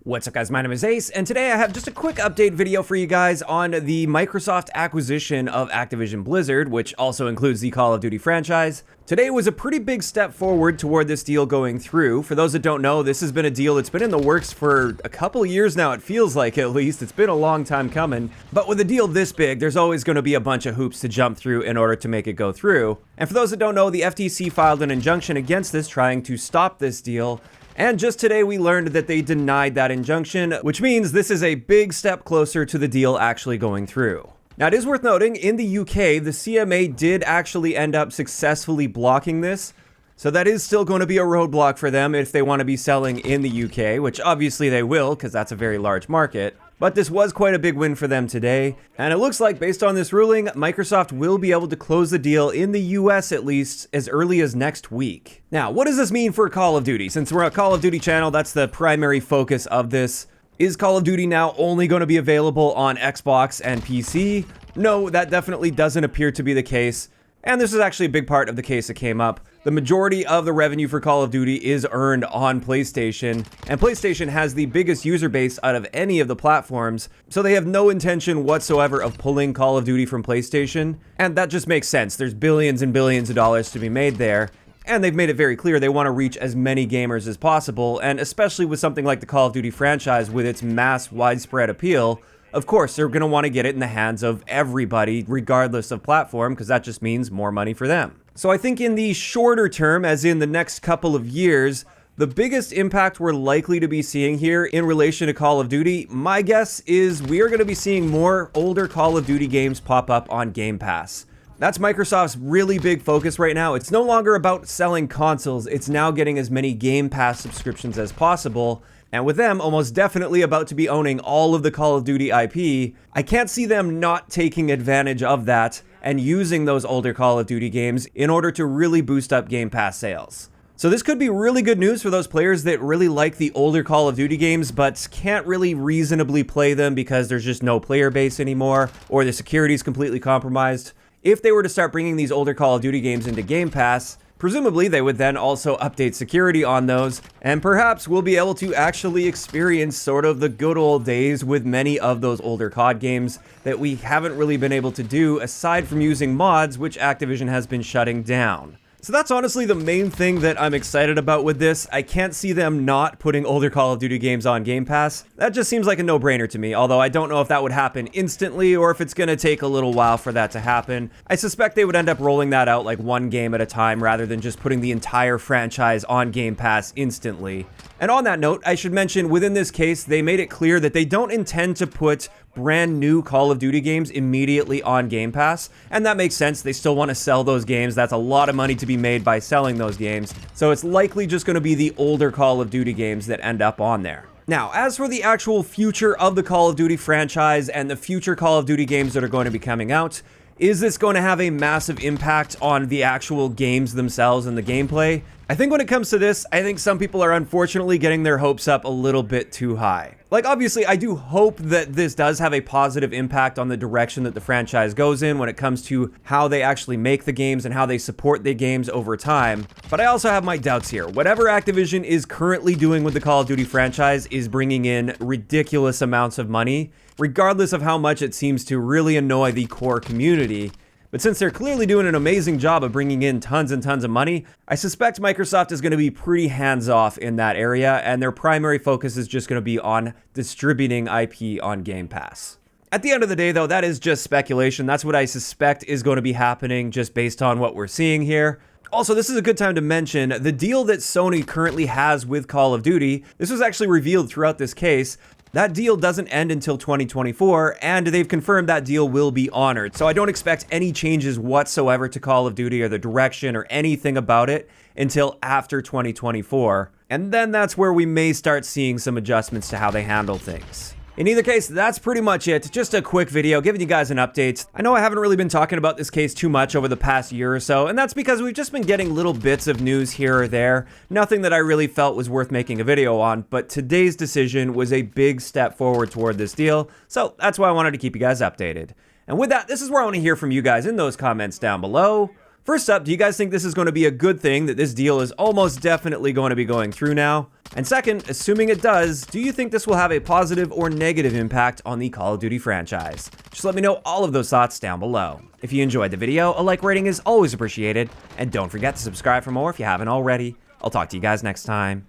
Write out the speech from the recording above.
What's up guys, my name is Ace, and today I have just a quick update video for you guys on the Microsoft acquisition of Activision-Blizzard, which also includes the Call of Duty franchise. Today was a pretty big step forward toward this deal going through. For those that don't know, this has been a deal that's been in the works for a couple years now, it feels like at least. It's been a long time coming. But with a deal this big, there's always going to be a bunch of hoops to jump through in order to make it go through. And for those that don't know, the FTC filed an injunction against this, trying to stop this deal. And just today we learned that they denied that injunction, which means this is a big step closer to the deal actually going through. Now it is worth noting, in the UK, the CMA did actually end up successfully blocking this, so that is still going to be a roadblock for them if they want to be selling in the UK, which obviously they will, because that's a very large market. But this was quite a big win for them today, and it looks like based on this ruling, Microsoft will be able to close the deal in the US at least as early as next week. Now, what does this mean for Call of Duty? Since we're a Call of Duty channel, that's the primary focus of this. Is Call of Duty now only going to be available on Xbox and PC? No, that definitely doesn't appear to be the case. And this is actually a big part of the case that came up. The majority of the revenue for Call of Duty is earned on PlayStation, and PlayStation has the biggest user base out of any of the platforms, so they have no intention whatsoever of pulling Call of Duty from PlayStation, and that just makes sense. There's billions and billions of dollars to be made there, and they've made it very clear they want to reach as many gamers as possible, and especially with something like the Call of Duty franchise with its mass widespread appeal, of course, they're going to want to get it in the hands of everybody, regardless of platform, because that just means more money for them. So I think in the shorter term, as in the next couple of years, the biggest impact we're likely to be seeing here in relation to Call of Duty, my guess is we are going to be seeing more older Call of Duty games pop up on Game Pass. That's Microsoft's really big focus right now. It's no longer about selling consoles, it's now getting as many Game Pass subscriptions as possible. And with them almost definitely about to be owning all of the Call of Duty IP, I can't see them not taking advantage of that and using those older Call of Duty games in order to really boost up Game Pass sales. So this could be really good news for those players that really like the older Call of Duty games but can't really reasonably play them because there's just no player base anymore or the security is completely compromised. If they were to start bringing these older Call of Duty games into Game Pass, presumably they would then also update security on those, and perhaps we'll be able to actually experience sort of the good old days with many of those older COD games that we haven't really been able to do aside from using mods, which Activision has been shutting down. So that's honestly the main thing that I'm excited about with this. I can't see them not putting older Call of Duty games on Game Pass. That just seems like a no-brainer to me, although I don't know if that would happen instantly or if it's going to take a little while for that to happen. I suspect they would end up rolling that out like one game at a time rather than just putting the entire franchise on Game Pass instantly. And on that note, I should mention within this case, they made it clear that they don't intend to put brand new Call of Duty games immediately on Game Pass, and that makes sense. They still want to sell those games. That's a lot of money to be made by selling those games, so it's likely just going to be the older Call of Duty games that end up on there. Now, as for the actual future of the Call of Duty franchise and the future Call of Duty games that are going to be coming out, is this going to have a massive impact on the actual games themselves and the gameplay? I think when it comes to this, I think some people are unfortunately getting their hopes up a little bit too high. Like, obviously, I do hope that this does have a positive impact on the direction that the franchise goes in when it comes to how they actually make the games and how they support the games over time. But I also have my doubts here. Whatever Activision is currently doing with the Call of Duty franchise is bringing in ridiculous amounts of money, regardless of how much it seems to really annoy the core community. But since they're clearly doing an amazing job of bringing in tons and tons of money, I suspect Microsoft is going to be pretty hands-off in that area, and their primary focus is just going to be on distributing IP on Game Pass. At the end of the day, though, that is just speculation. That's what I suspect is going to be happening just based on what we're seeing here. Also, this is a good time to mention the deal that Sony currently has with Call of Duty. This was actually revealed throughout this case. That deal doesn't end until 2024, and they've confirmed that deal will be honored. So I don't expect any changes whatsoever to Call of Duty or the direction or anything about it until after 2024. And then that's where we may start seeing some adjustments to how they handle things. In either case, that's pretty much it. Just a quick video giving you guys an update. I know I haven't really been talking about this case too much over the past year or so, and that's because we've just been getting little bits of news here or there. Nothing that I really felt was worth making a video on, but today's decision was a big step forward toward this deal, so that's why I wanted to keep you guys updated. And with that, this is where I want to hear from you guys in those comments down below. First up, do you guys think this is going to be a good thing that this deal is almost definitely going to be going through now? And second, assuming it does, do you think this will have a positive or negative impact on the Call of Duty franchise? Just let me know all of those thoughts down below. If you enjoyed the video, a like rating is always appreciated, and don't forget to subscribe for more if you haven't already. I'll talk to you guys next time.